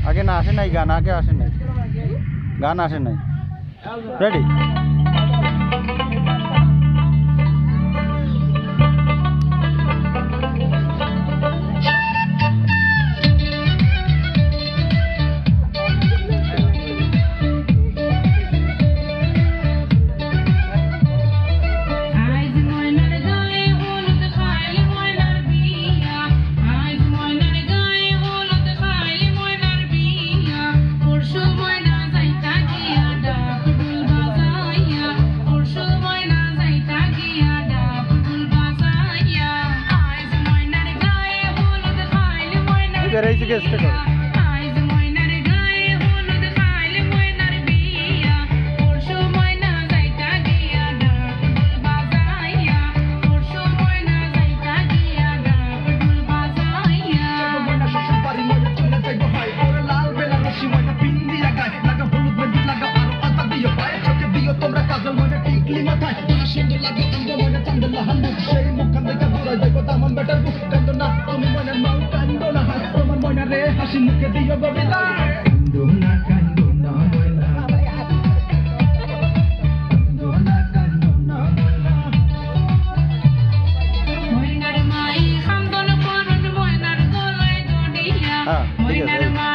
আগে না আসে নাই গান আগে আসে নাই গান আসে নাই রেডি रही के स्टे करो হাসি মুখে দিও গোবিন্দা কান্দোনা কান্দোনা ময়না কান্দোনা কান্দোনা ময়নার মাই কান্দন করুন ময়নার গলায় দড়িয়া ময়নার মা